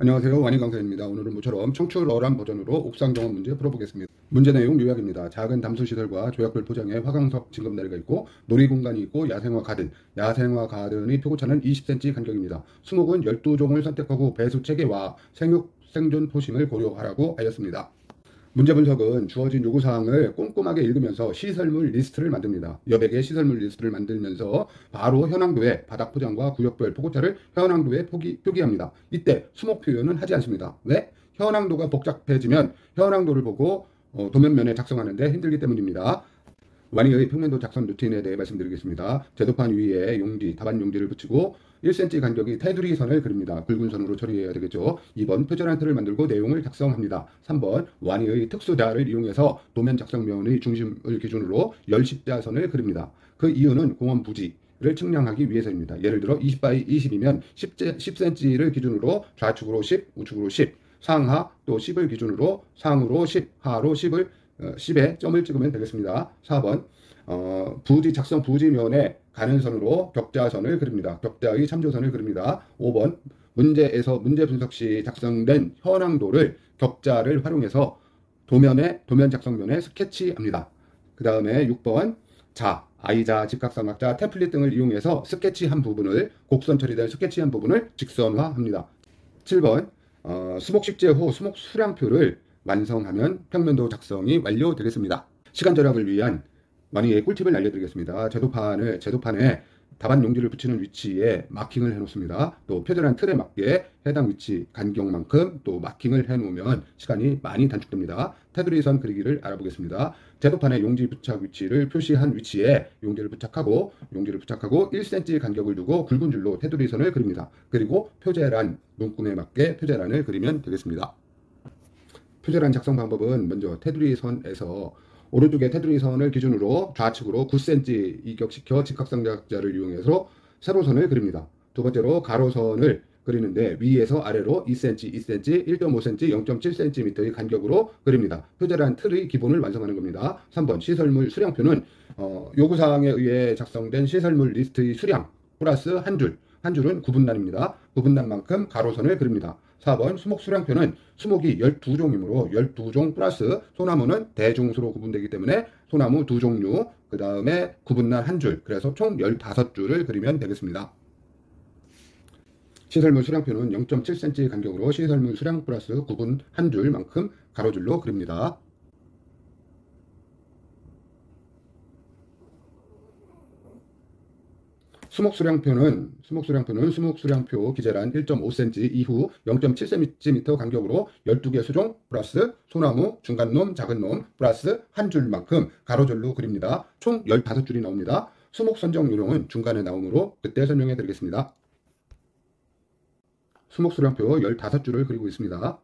안녕하세요. 완인강사입니다. 오늘은 모처럼 청출어람 버전으로 옥상정원 문제 풀어보겠습니다. 문제 내용 요약입니다. 작은 담수시설과 조약별 포장에 화강석 징검다리가 있고 놀이공간이 있고 야생화 가든, 야생화 가든의 표고차는 20cm 간격입니다. 수목은 12종을 선택하고 배수 체계와 생육, 생존 포심을 고려하라고 하였습니다. 문제 분석은 주어진 요구사항을 꼼꼼하게 읽으면서 시설물 리스트를 만듭니다. 여백의 시설물 리스트를 만들면서 바로 현황도의 바닥 포장과 구역별 포고차를 현황도에 표기합니다. 이때 수목 표현은 하지 않습니다. 왜? 현황도가 복잡해지면 현황도를 보고 도면면에 작성하는데 힘들기 때문입니다. 완이의 평면도 작성 루틴에 대해 말씀드리겠습니다. 제도판 위에 용지, 답안 용지를 붙이고 1cm 간격이 테두리 선을 그립니다. 굵은 선으로 처리해야 되겠죠. 2번 표절한 틀을 만들고 내용을 작성합니다. 3번 완이의 특수자를 이용해서 도면 작성면의 중심을 기준으로 열십자선을 그립니다. 그 이유는 공원 부지를 측량하기 위해서입니다. 예를 들어 20x20이면 10cm를 기준으로 좌측으로 10, 우측으로 10, 상하 또 10을 기준으로 상으로 10, 하로 10을 10에 점을 찍으면 되겠습니다. 4번 부지 작성 부지면에 가는 선으로 격자선을 그립니다. 격자의 참조선을 그립니다. 5번 문제에서 문제 분석 시 작성된 현황도를 격자를 활용해서 도면 작성면에 스케치합니다. 그 다음에 6번 아이자, 직각삼각자, 템플릿 등을 이용해서 스케치한 부분을 곡선 처리된 스케치한 부분을 직선화합니다. 7번 수목 식재 후 수목 수량표를 완성하면 평면도 작성이 완료되겠습니다. 시간 절약을 위한 완이의 꿀팁을 알려드리겠습니다. 제도판에 답안 용지를 붙이는 위치에 마킹을 해놓습니다. 또 표절한 틀에 맞게 해당 위치 간격만큼 또 마킹을 해놓으면 시간이 많이 단축됩니다. 테두리 선 그리기를 알아보겠습니다. 제도판에 용지 부착 위치를 표시한 위치에 용지를 부착하고 1cm 간격을 두고 굵은 줄로 테두리 선을 그립니다. 그리고 표제란 문구에 맞게 표제란을 그리면 되겠습니다. 표절한 작성 방법은 먼저 테두리 선에서 오른쪽의 테두리 선을 기준으로 좌측으로 9cm 이격시켜 직각삼각자를 이용해서 세로선을 그립니다. 두 번째로 가로선을 그리는데 위에서 아래로 2cm, 2cm, 1.5cm, 0.7cm의 간격으로 그립니다. 표절한 틀의 기본을 완성하는 겁니다. 3번 시설물 수량표는 요구사항에 의해 작성된 시설물 리스트의 수량 플러스 한 줄은 구분란입니다. 구분란만큼 가로선을 그립니다. 4번 수목 수량표는 수목이 12종이므로 12종 플러스 소나무는 대종수로 구분되기 때문에 소나무 2종류, 그 다음에 구분란 한 줄, 그래서 총 15줄을 그리면 되겠습니다. 시설물 수량표는 0.7cm 간격으로 시설물 수량 플러스 구분 한 줄만큼 가로줄로 그립니다. 수목 수량표는 수목 수량표 기재란 1.5cm 이후 0.7cm 간격으로 12개 수종 플러스 소나무 중간놈 작은놈 플러스 한 줄만큼 가로줄로 그립니다. 총 15줄이 나옵니다. 수목 선정 요령은 중간에 나오므로 그때 설명해 드리겠습니다. 수목 수량표 15줄을 그리고 있습니다.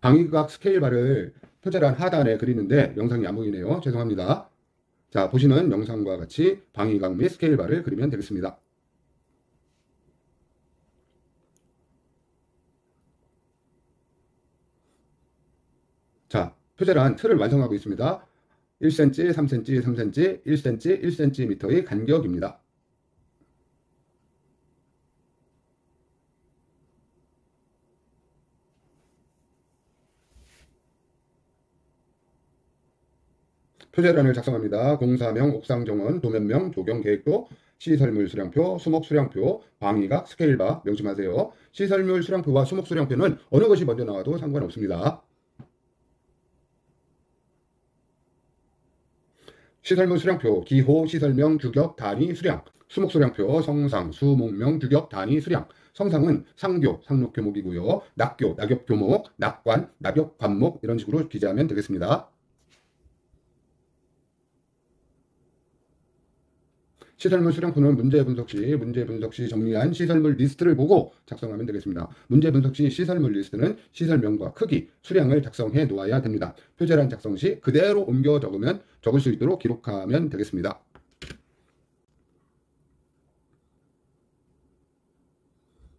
방위각 스케일바를 표제란 하단에 그리는데 영상이 안 보이네요. 죄송합니다. 자, 보시는 영상과 같이 방위각 및 스케일바를 그리면 되겠습니다. 자, 표제란 틀을 완성하고 있습니다. 1cm, 3cm, 3cm, 1cm, 1cm의 간격입니다. 표제란을 작성합니다. 공사명, 옥상정원, 도면명, 조경계획도, 시설물 수량표, 수목 수량표, 방위각, 스케일바 명심하세요. 시설물 수량표와 수목 수량표는 어느 것이 먼저 나와도 상관없습니다. 시설물 수량표, 기호, 시설명, 규격, 단위, 수량. 수목 수량표, 성상, 수목명, 규격, 단위, 수량. 성상은 상교, 상록 교목이고요. 낙교, 낙엽 교목, 낙관, 낙엽 관목 이런 식으로 기재하면 되겠습니다. 시설물 수량표는 문제 분석 시 정리한 시설물 리스트를 보고 작성하면 되겠습니다. 문제 분석 시 시설물 리스트는 시설명과 크기, 수량을 작성해 놓아야 됩니다. 표제란 작성 시 그대로 옮겨 적을 수 있도록 기록하면 되겠습니다.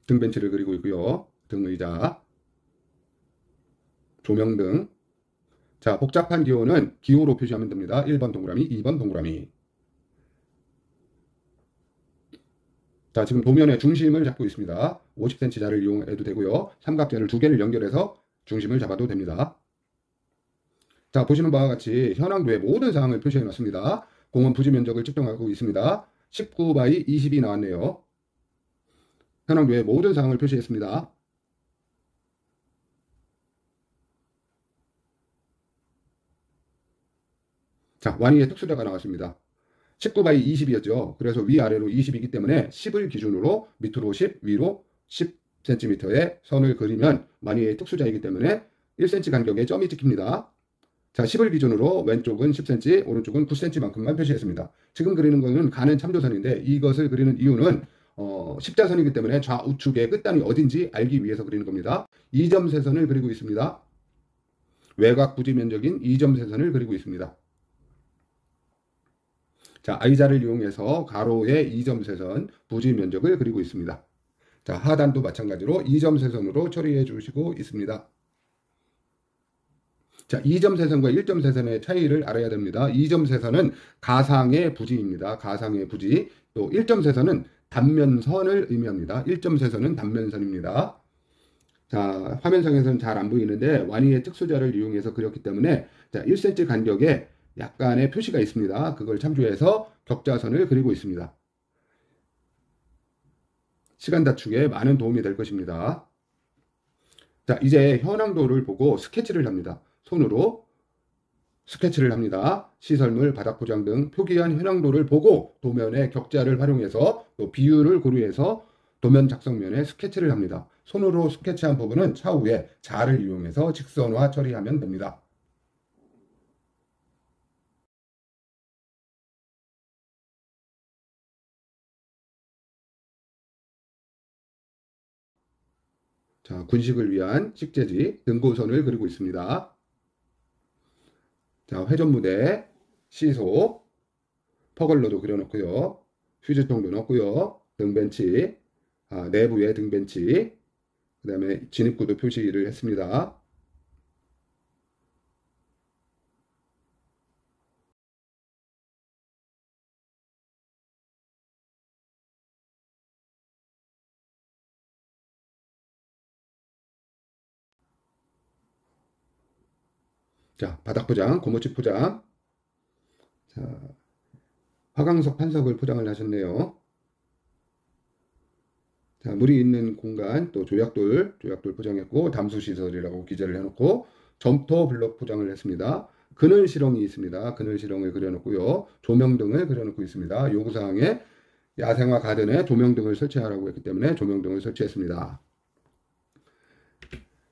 등벤치를 그리고 있고요. 등의자, 조명등. 자, 복잡한 기호는 기호로 표시하면 됩니다. 1번 동그라미, 2번 동그라미. 자, 지금 도면의 중심을 잡고 있습니다. 50cm 자를 이용해도 되고요. 삼각대를 두 개를 연결해서 중심을 잡아도 됩니다. 자, 보시는 바와 같이 현황도의 모든 사항을 표시해 놨습니다. 공원 부지 면적을 측정하고 있습니다. 19 바이 20이 나왔네요. 현황도의 모든 사항을 표시했습니다. 자, 완이의 특수자가 나왔습니다. 19 바이 20이었죠. 그래서 위아래로 20이기 때문에 10을 기준으로 밑으로 10, 위로 10cm의 선을 그리면 완이의 특수자이기 때문에 1cm 간격에 점이 찍힙니다. 자, 10을 기준으로 왼쪽은 10cm, 오른쪽은 9cm만큼만 표시했습니다. 지금 그리는 것은 가는 참조선인데 이것을 그리는 이유는 십자선이기 때문에 좌우측의 끝단이 어딘지 알기 위해서 그리는 겁니다. 2점 세선을 그리고 있습니다. 외곽 부지 면적인 2점 세선을 그리고 있습니다. 자, I자를 이용해서 가로의 2점 세선 부지 면적을 그리고 있습니다. 자, 하단도 마찬가지로 2점 세선으로 처리해 주시고 있습니다. 자, 2점 세선과 1점 세선의 차이를 알아야 됩니다. 2점 세선은 가상의 부지입니다. 가상의 부지. 또 1점 세선은 단면선을 의미합니다. 1점 세선은 단면선입니다. 자, 화면상에서는 잘 안 보이는데 완이의 특수자를 이용해서 그렸기 때문에 자, 1cm 간격에 약간의 표시가 있습니다. 그걸 참조해서 격자선을 그리고 있습니다. 시간 단축에 많은 도움이 될 것입니다. 자, 이제 현황도를 보고 스케치를 합니다. 손으로 스케치를 합니다. 시설물, 바닥 포장 등 표기한 현황도를 보고 도면의 격자를 활용해서 또 비율을 고려해서 도면 작성면에 스케치를 합니다. 손으로 스케치한 부분은 차후에 자를 이용해서 직선화 처리하면 됩니다. 자, 군식을 위한 식재지 등고선을 그리고 있습니다. 자, 회전무대, 시소, 퍼글러도 그려놓고요. 휴지통도 넣고요. 등벤치, 내부에 등벤치, 그 다음에 진입구도 표시를 했습니다. 자, 바닥 포장, 고무칩 포장. 자, 화강석 판석을 포장을 하셨네요. 자, 물이 있는 공간, 또 조약돌 포장했고, 담수시설이라고 기재를 해놓고, 점토 블록 포장을 했습니다. 그늘 실렁이 있습니다. 그늘 실렁을 그려놓고요. 조명등을 그려놓고 있습니다. 요구사항에 야생화 가든에 조명등을 설치하라고 했기 때문에 조명등을 설치했습니다.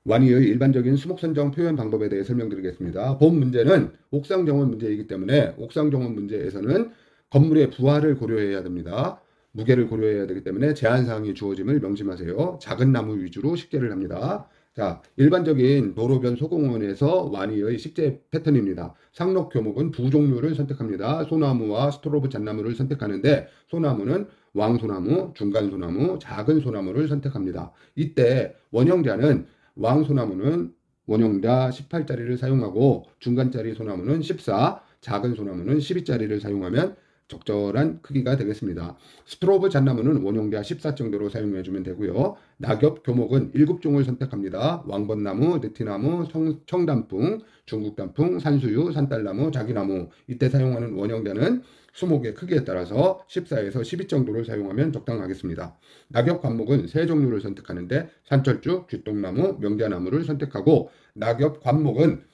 완이의 일반적인 수목선정 표현 방법에 대해 설명드리겠습니다. 본 문제는 옥상 정원 문제이기 때문에 옥상 정원 문제에서는 건물의 부하를 고려해야 됩니다. 무게를 고려해야 되기 때문에 제한사항이 주어짐을 명심하세요. 작은 나무 위주로 식재를 합니다. 자, 일반적인 도로변 소공원에서 완이의 식재 패턴입니다. 상록 교목은 두 종류를 선택합니다. 소나무와 스트로브 잣나무를 선택하는데 소나무는 왕소나무, 중간소나무, 작은 소나무를 선택합니다. 이때 원형자는 왕소나무는 원형자 18짜리를 사용하고 중간짜리 소나무는 14, 작은 소나무는 12짜리를 사용하면 적절한 크기가 되겠습니다. 스트로브 잣나무는 원형자 14 정도로 사용해주면 되고요. 낙엽 교목은 7종을 선택합니다. 왕벚나무, 느티나무, 청단풍, 중국단풍, 산수유, 산딸나무, 자기나무. 이때 사용하는 원형자는 수목의 크기에 따라서 14에서 12 정도를 사용하면 적당하겠습니다. 낙엽 관목은 3종류를 선택하는데 산철쭉, 쥐똥나무, 명자나무를 선택하고 낙엽 관목은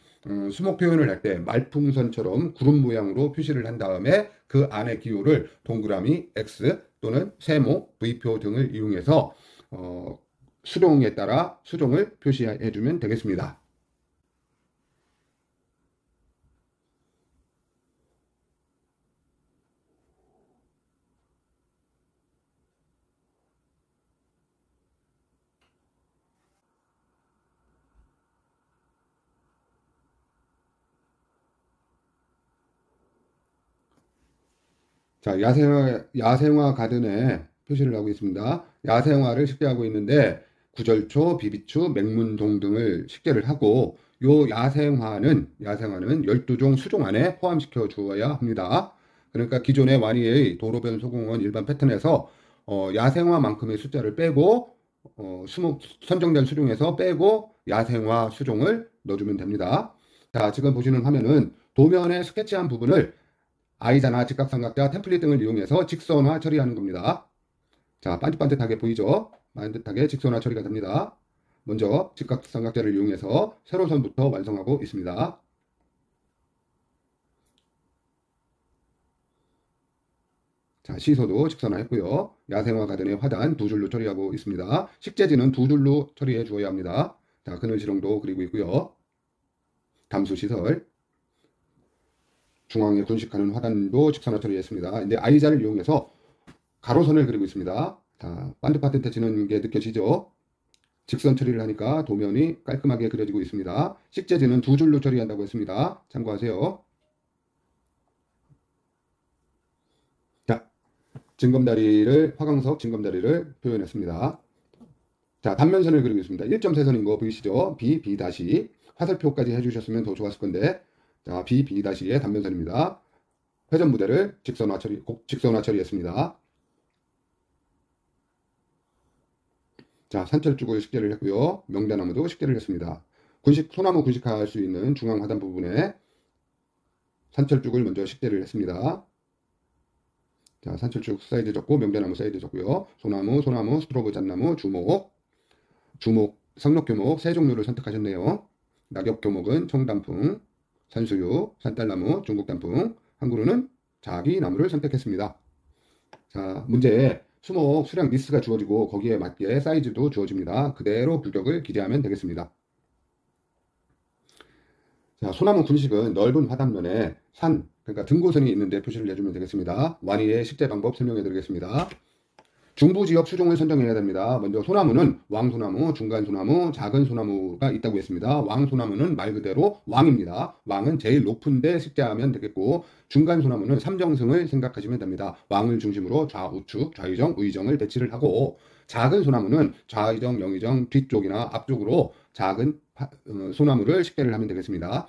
수목 표현을 할 때 말풍선처럼 구름 모양으로 표시를 한 다음에 그 안의 기호를 동그라미, X 또는 세모, V표 등을 이용해서 수종에 따라 수종을 표시해 주면 되겠습니다. 자, 야생화 가든에 표시를 하고 있습니다. 야생화를 식재하고 있는데 구절초, 비비추, 맹문동 등을 식재를 하고 요 야생화는 12종 수종 안에 포함시켜 주어야 합니다. 그러니까 기존의 완이의 도로변 소공원 일반 패턴에서 야생화만큼의 숫자를 빼고 선정된 수종에서 빼고 야생화 수종을 넣어주면 됩니다. 자, 지금 보시는 화면은 도면에 스케치한 부분을 I자나 직각삼각자, 템플릿 등을 이용해서 직선화 처리하는 겁니다. 자, 반듯반듯하게 보이죠? 반듯하게 직선화 처리가 됩니다. 먼저 직각삼각자를 이용해서 세로선부터 완성하고 있습니다. 자, 시소도 직선화했고요. 야생화 가든의 화단 두 줄로 처리하고 있습니다. 식재지는 두 줄로 처리해 주어야 합니다. 자, 그늘지렁도 그리고 있고요. 담수시설, 중앙에 군식하는 화단도 직선화 처리했습니다. 이제 I자를 이용해서 가로선을 그리고 있습니다. 자, 반듯반듯해지는 게 느껴지죠? 직선 처리를 하니까 도면이 깔끔하게 그려지고 있습니다. 식재지는 두 줄로 처리한다고 했습니다. 참고하세요. 자, 화강석 징검다리를 표현했습니다. 자, 단면선을 그리고 있습니다. 1.3선인 거 보이시죠? B, B 다시. 화살표까지 해주셨으면 더 좋았을 건데. 자, B, B 다시의 단면선입니다. 회전 무대를 직선화 처리했습니다. 자, 산철쭉을 식재를 했고요. 명대나무도 식재를 했습니다. 소나무 군식할 수 있는 중앙 하단 부분에 산철쭉을 먼저 식재를 했습니다. 자, 산철쭉 사이즈 줬고 명대나무 사이즈 줬고요. 소나무, 스트로브 잣나무, 주목, 상록교목 세 종류를 선택하셨네요. 낙엽교목은 청단풍, 산수유, 산딸나무, 중국단풍, 한 그루는 자기나무를 선택했습니다. 자, 문제에 수목 수량 리스트가 주어지고 거기에 맞게 사이즈도 주어집니다. 그대로 규격을 기재하면 되겠습니다. 자, 소나무 군식은 넓은 화단면에 그러니까 등고선이 있는데 표시를 해주면 되겠습니다. 완이의 식재 방법 설명해 드리겠습니다. 중부지역 수종을 선정해야 됩니다. 먼저 소나무는 왕소나무, 중간소나무, 작은소나무가 있다고 했습니다. 왕소나무는 말 그대로 왕입니다. 왕은 제일 높은 데 식재하면 되겠고, 중간소나무는 삼정승을 생각하시면 됩니다. 왕을 중심으로 좌우측, 좌의정, 의정을 배치를 하고, 작은소나무는 좌의정, 영의정 뒤쪽이나 앞쪽으로 작은 소나무를 식재를 하면 되겠습니다.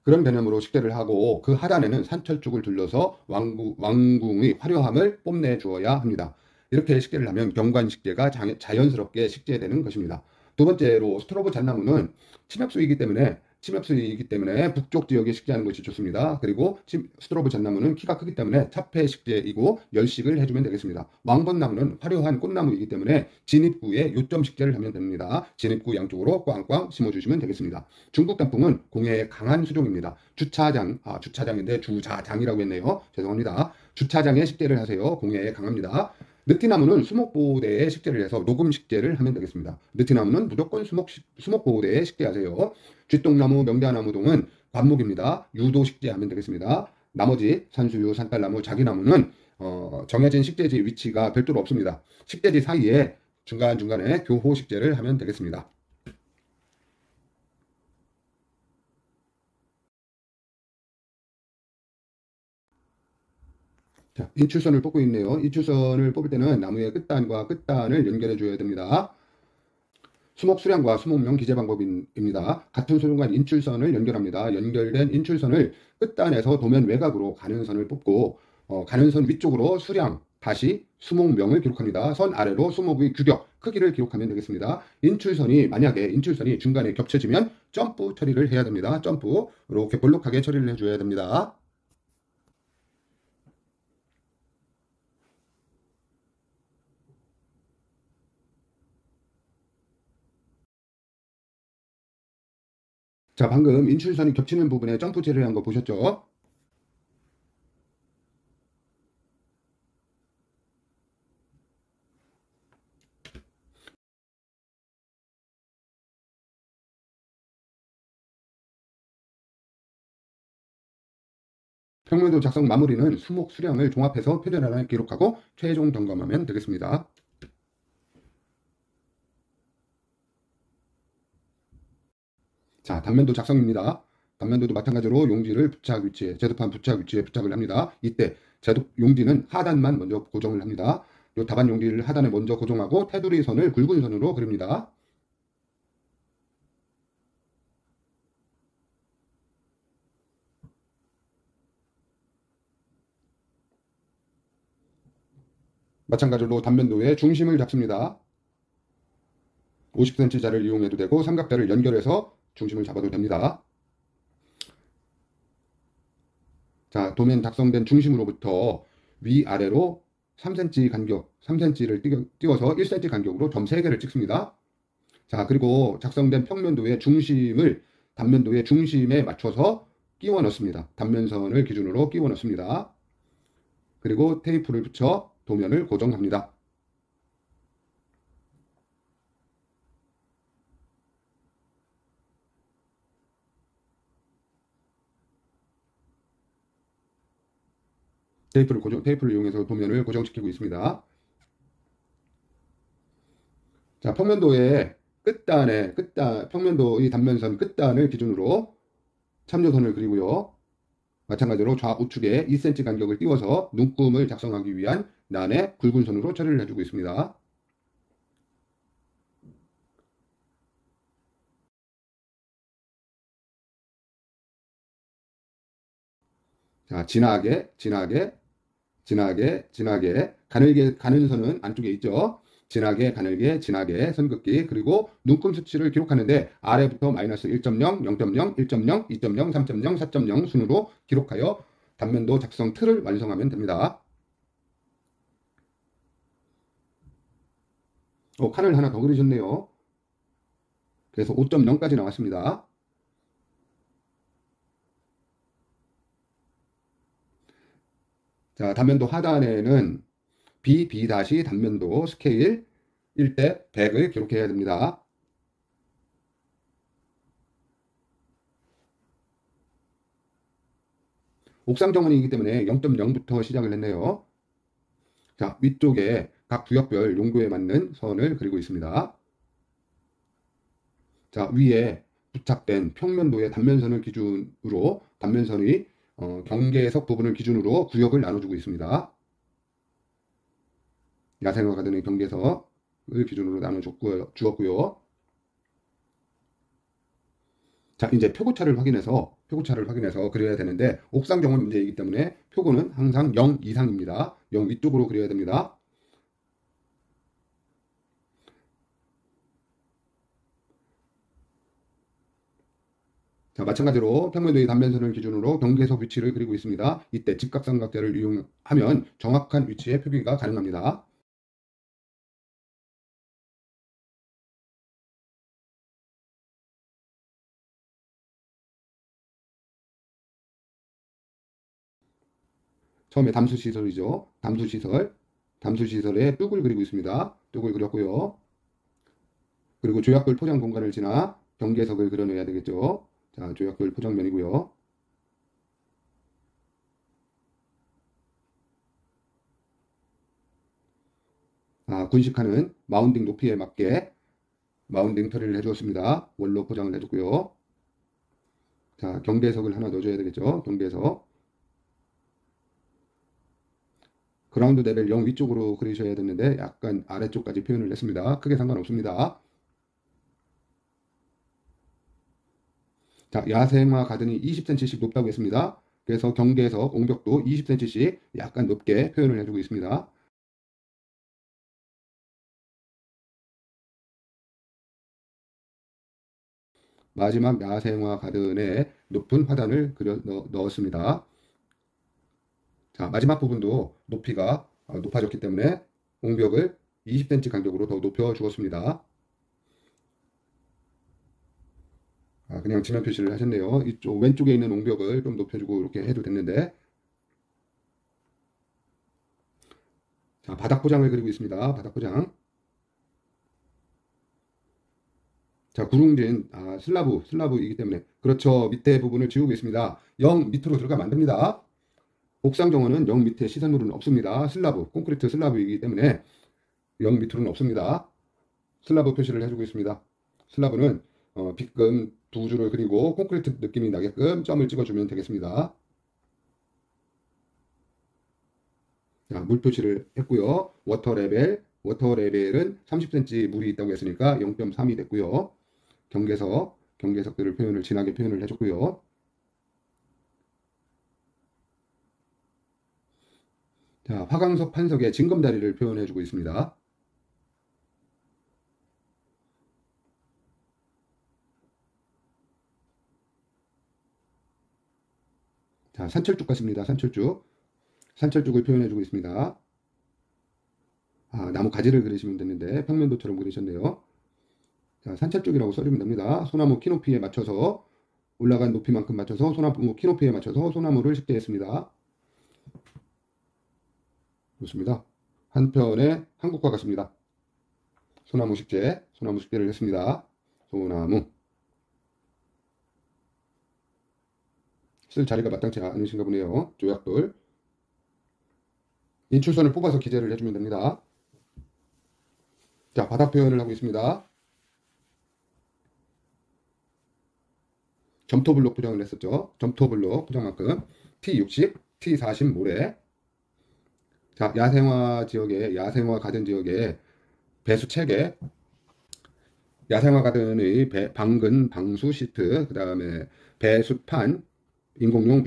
그런 개념으로 식재를 하고 그 하단에는 산철쭉을 둘러서 왕궁의 화려함을 뽐내 주어야 합니다. 이렇게 식재를 하면 경관식재가 자연스럽게 식재되는 것입니다. 두 번째로 스트로브 잣나무는 침엽수이기 때문에 북쪽 지역에 식재하는 것이 좋습니다. 그리고 스트로브 잣나무는 키가 크기 때문에 차폐 식재이고 열식을 해주면 되겠습니다. 왕벚나무는 화려한 꽃나무이기 때문에 진입구에 요점 식재를 하면 됩니다. 진입구 양쪽으로 꽝꽝 심어주시면 되겠습니다. 중국단풍은 공해에 강한 수종입니다. 주차장인데 주자장이라고 했네요. 죄송합니다. 주차장에 식재를 하세요. 공해에 강합니다. 느티나무는 수목보호대에 식재를 해서 녹음 식재를 하면 되겠습니다. 느티나무는 무조건 수목보호대에 식재하세요. 쥐똥나무, 명대나무 등은 관목입니다. 유도 식재하면 되겠습니다. 나머지 산수유, 산딸나무, 자기나무는 정해진 식재지 위치가 별도로 없습니다. 식재지 사이에 중간중간에 교호 식재를 하면 되겠습니다. 자, 인출선을 뽑고 있네요. 인출선을 뽑을 때는 나무의 끝단과 끝단을 연결해 줘야 됩니다. 수목 수량과 수목명 기재 방법입니다. 같은 소중과 인출선을 연결합니다. 연결된 인출선을 끝단에서 도면 외곽으로 가는 선을 뽑고 가는 선 위쪽으로 수량, 다시 수목명을 기록합니다. 선 아래로 수목의 규격, 크기를 기록하면 되겠습니다. 만약에 인출선이 중간에 겹쳐지면 점프 처리를 해야 됩니다. 점프, 이렇게 볼록하게 처리를 해줘야 됩니다. 자, 방금 인출선이 겹치는 부분에 점프 처리한 거 보셨죠? 평면도 작성 마무리는 수목 수량을 종합해서 표준화에 기록하고 최종 점검하면 되겠습니다. 자, 단면도 작성입니다. 단면도도 마찬가지로 용지를 제도판 부착 위치에 부착을 합니다. 이때 용지는 하단만 먼저 고정을 합니다. 이 답안 용지를 하단에 먼저 고정하고 테두리 선을 굵은 선으로 그립니다. 마찬가지로 단면도의 중심을 잡습니다. 50cm 자를 이용해도 되고 삼각대를 연결해서 중심을 잡아도 됩니다. 자, 도면 작성된 중심으로부터 위아래로 3cm 간격, 3cm를 띄워서 1cm 간격으로 점 3개를 찍습니다. 자, 그리고 작성된 평면도의 중심을 단면도의 중심에 맞춰서 끼워 넣습니다. 단면선을 기준으로 끼워 넣습니다. 그리고 테이프를 붙여 도면을 고정합니다. 테이프를 이용해서 도면을 고정시키고 있습니다. 자, 평면도의 단면선 끝단을 기준으로 참조선을 그리고요. 마찬가지로 좌우측에 2cm 간격을 띄워서 눈금을 작성하기 위한 난의 굵은 선으로 처리를 해주고 있습니다. 자, 진하게, 가는 선은 안쪽에 있죠. 진하게, 가늘게, 진하게, 선긋기, 그리고 눈금 수치를 기록하는데 아래부터 마이너스 1.0, 0.0, 1.0, 2.0, 3.0, 4.0 순으로 기록하여 단면도 작성 틀을 완성하면 됩니다. 칸을 하나 더 그리셨네요. 그래서 5.0까지 나왔습니다. 자, 단면도 하단에는 B 단면도 스케일 1대 100을 기록해야 됩니다. 옥상 정원이기 때문에 0.0부터 시작을 했네요. 자, 위쪽에 각 구역별 용도에 맞는 선을 그리고 있습니다. 자, 위에 부착된 평면도의 단면선을 기준으로 단면선의 경계석 부분을 기준으로 구역을 나눠주고 있습니다. 야생화 가든의 경계석을 기준으로 주었고요. 자, 이제 표고차를 확인해서 그려야 되는데 옥상 정원 문제이기 때문에 표고는 항상 0 이상입니다. 0 위쪽으로 그려야 됩니다. 자, 마찬가지로 평면도의 단면선을 기준으로 경계석 위치를 그리고 있습니다. 이때 직각삼각대를 이용하면 정확한 위치의 표기가 가능합니다. 처음에 담수시설이죠. 담수시설의 뚝을 그리고 있습니다. 뚝을 그렸고요. 그리고 조약돌 포장 공간을 지나 경계석을 그려내야 되겠죠. 자, 조약돌 포장면이고요. 군식하는 마운딩 높이에 맞게 마운딩 처리를 해주었습니다. 원로 포장을 해줬고요. 자, 경계석을 하나 넣어줘야 되겠죠. 경계석. 그라운드 레벨 0 위쪽으로 그리셔야 되는데 약간 아래쪽까지 표현을 했습니다. 크게 상관없습니다. 자, 야생화 가든이 20cm씩 높다고 했습니다. 그래서 경계석 옹벽도 20cm씩 약간 높게 표현을 해주고 있습니다. 마지막 야생화 가든에 높은 화단을 넣었습니다. 자, 마지막 부분도 높이가 높아졌기 때문에 옹벽을 20cm 간격으로 더 높여 주었습니다. 그냥 지면 표시를 하셨네요. 이쪽 왼쪽에 있는 옹벽을 좀 높여주고 이렇게 해도 됐는데. 자, 바닥 포장을 그리고 있습니다. 바닥 포장. 자, 구릉진 슬라브이기 때문에 그렇죠. 밑에 부분을 지우고 있습니다. 0 밑으로 들어가면 안 됩니다. 옥상 정원은 0 밑에 시설물은 없습니다. 콘크리트 슬라브이기 때문에 0 밑으로는 없습니다. 슬라브 표시를 해주고 있습니다. 슬라브는 빗금 두 줄을 그리고 콘크리트 느낌이 나게끔 점을 찍어주면 되겠습니다. 자, 물 표시를 했고요. 워터 레벨은 30cm 물이 있다고 했으니까 0.3이 됐고요. 경계석들을 진하게 표현을 해줬고요. 자, 화강석 판석의 징검다리를 표현해주고 있습니다. 자, 산철쭉 같습니다. 산철쭉. 산철쭉을 표현해주고 있습니다. 아, 나무 가지를 그리시면 되는데 평면도처럼 그리셨네요. 자, 산철쭉이라고 써주면 됩니다. 소나무 키높이에 맞춰서 올라간 높이만큼 맞춰서 소나무 키높이에 맞춰서 소나무를 쉽게 했습니다. 좋습니다. 한편의 한국과 같습니다. 소나무 식재를 했습니다. 소나무. 쓸 자리가 마땅치 않으신가 보네요. 조약돌. 인출선을 뽑아서 기재를 해주면 됩니다. 자, 바닥 표현을 하고 있습니다. 점토블록 포장을 했었죠. 점토블록 포장만큼 T60, T40 모래. 자, 야생화 가든 지역에 배수 체계, 야생화 가든의 방근, 방수 시트, 그 다음에 배수판, 인공용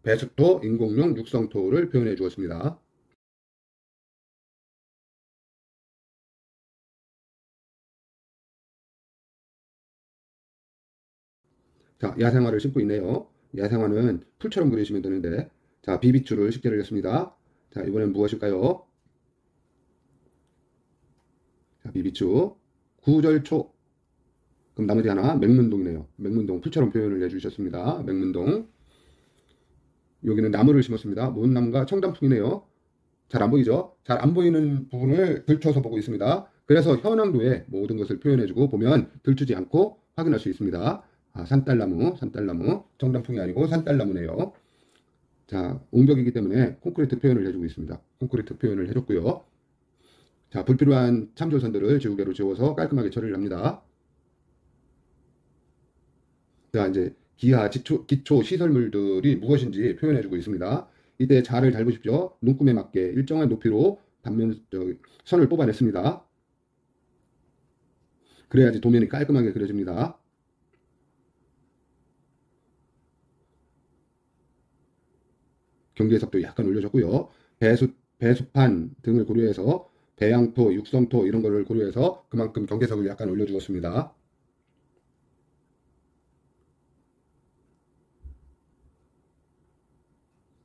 배수토, 인공용 육성토를 표현해 주었습니다. 자, 야생화를 심고 있네요. 야생화는 풀처럼 그리시면 되는데, 자, 비비추를 식재를 했습니다. 자, 이번엔 무엇일까요? 자, 비비추, 구절초. 그럼 나머지 하나, 맹문동이네요. 맹문동, 풀처럼 표현을 해주셨습니다. 맹문동. 여기는 나무를 심었습니다. 모은나무가 청단풍이네요. 잘 안 보이죠? 잘 안 보이는 부분을 들춰서 보고 있습니다. 그래서 현황도에 모든 것을 표현해주고 보면 들추지 않고 확인할 수 있습니다. 아, 산딸나무, 청단풍이 아니고 산딸나무네요. 자, 옹벽이기 때문에 콘크리트 표현을 해주고 있습니다. 콘크리트 표현을 해줬고요. 자, 불필요한 참조선들을 지우개로 지워서 깔끔하게 처리를 합니다. 자, 이제 기하, 기초 시설물들이 무엇인지 표현해주고 있습니다. 이때 자를 잘 보십시오. 눈금에 맞게 일정한 높이로 선을 뽑아냈습니다. 그래야지 도면이 깔끔하게 그려집니다. 경계석도 약간 올려줬고요. 배수판 등을 고려해서 배양토, 육성토 이런 거를 고려해서 그만큼 경계석을 약간 올려주었습니다.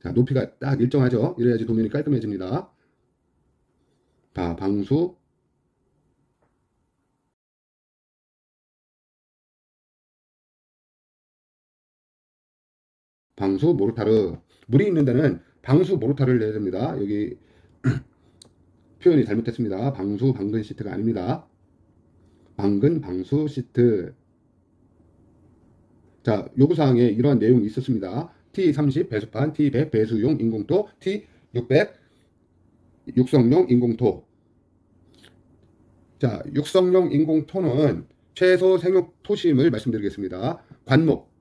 자, 높이가 딱 일정하죠. 이래야지 도면이 깔끔해집니다. 자, 방수. 방수 모르타르. 물이 있는 데는 방수 모르타르를 내야 됩니다. 여기 표현이 잘못됐습니다. 방근 시트가 아닙니다. 방수 시트. 자, 요구사항에 이러한 내용이 있었습니다. T30 배수판, T100 배수용 인공토, T600 육성용 인공토. 자, 육성용 인공토는 최소 생육 토심을 말씀드리겠습니다. 관목,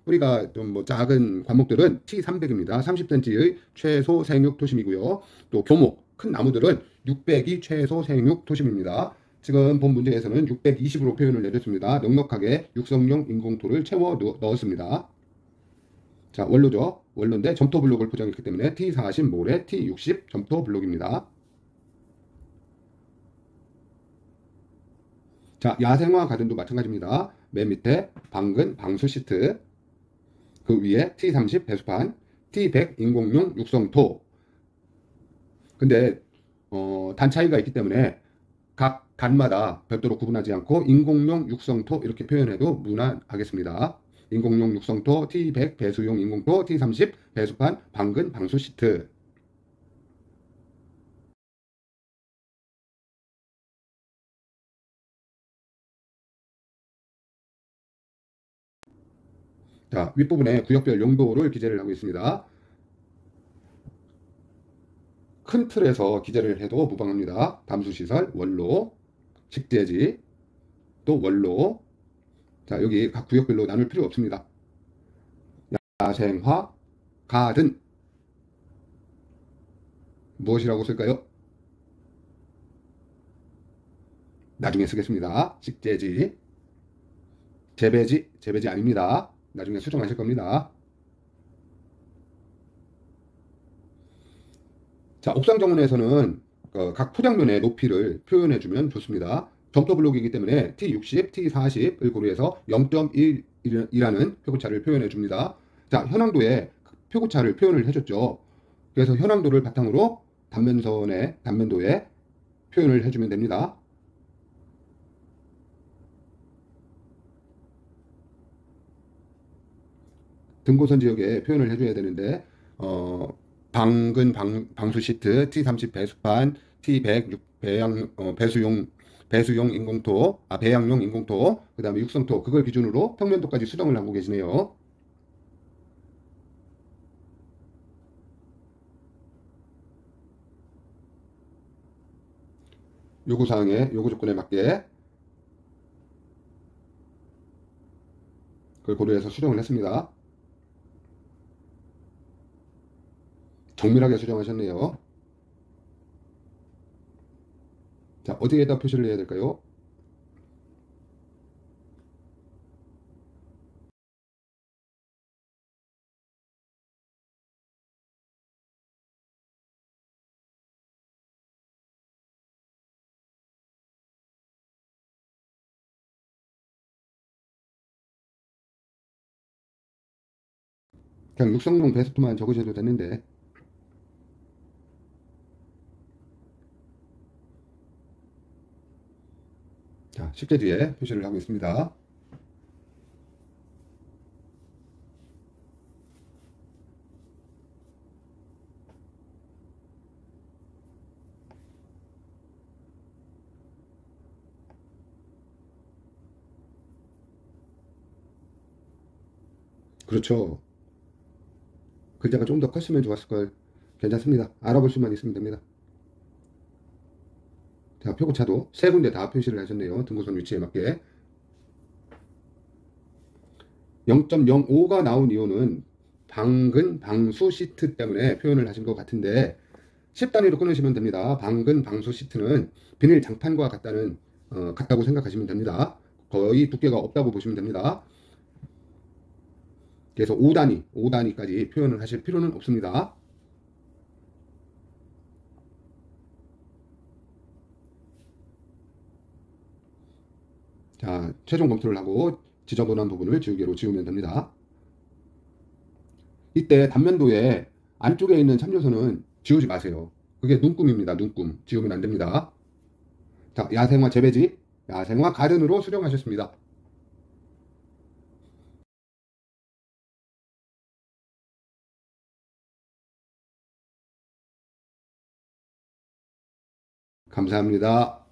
뿌리가 좀 뭐 작은 관목들은 T300입니다. 30cm의 최소 생육 토심이고요. 또 교목, 큰 나무들은 600이 최소 생육 토심입니다. 지금 본 문제에서는 620으로 표현을 내렸습니다. 넉넉하게 육성용 인공토를 채워 넣었습니다. 자, 원로죠. 원로인데 점토 블록을 포장했기 때문에 T40 모래, T60 점토 블록입니다. 자, 야생화 가든도 마찬가지입니다. 맨 밑에 방근, 방수 시트, 그 위에 T30 배수판, T100 인공용 육성토. 근데 단 차이가 있기 때문에 각 단마다 별도로 구분하지 않고 인공용 육성토 이렇게 표현해도 무난하겠습니다. 인공용 육성토, T100 배수용 인공토, T30 배수판, 방근, 방수 시트. 자, 윗부분에 구역별 용도를 기재를 하고 있습니다. 큰 틀에서 기재를 해도 무방합니다. 담수시설, 원로, 식재지, 또 원로. 자, 여기 각 구역별로 나눌 필요 없습니다. 야생화, 가든. 무엇이라고 쓸까요? 나중에 쓰겠습니다. 식재지, 재배지 아닙니다. 나중에 수정하실 겁니다. 자, 옥상 정원에서는 각 포장면의 높이를 표현해주면 좋습니다. 점토 블록이기 때문에 T60, T40을 고려해서 0.1이라는 표고차를 표현해줍니다. 자, 현황도에 표고차를 표현을 해줬죠. 그래서 현황도를 바탕으로 단면도에 표현을 해주면 됩니다. 등고선 지역에 표현을 해줘야 되는데 방수 시트, T30 배수판, T100 배수용 인공토, 배양용 인공토, 그 다음에 육성토, 그걸 기준으로 평면도까지 수정을 하고 계시네요. 요구사항에, 요구 조건에 맞게 그걸 고려해서 수정을 했습니다. 정밀하게 수정하셨네요. 자, 어디에다 표시를 해야 될까요? 그냥 육성용 베스트만 적으셔도 되는데. 자, 쉽게 뒤에 표시를 하고 있습니다. 그렇죠. 글자가 좀 더 컸으면 좋았을 걸. 괜찮습니다. 알아볼 수만 있으면 됩니다. 자, 표고차도 세 군데 다 표시를 하셨네요. 등고선 위치에 맞게. 0.05가 나온 이유는 방수 시트 때문에 표현을 하신 것 같은데 10단위로 끊으시면 됩니다. 방수 시트는 비닐 장판과 같다고 생각하시면 됩니다. 거의 두께가 없다고 보시면 됩니다. 그래서 5단위까지 표현을 하실 필요는 없습니다. 자, 최종 검토를 하고 지저분한 부분을 지우개로 지우면 됩니다. 이때 단면도에 안쪽에 있는 참조선은 지우지 마세요. 그게 눈금입니다. 눈금. 지우면 안 됩니다. 자, 야생화 재배지, 야생화 가든으로 수정하셨습니다. 감사합니다.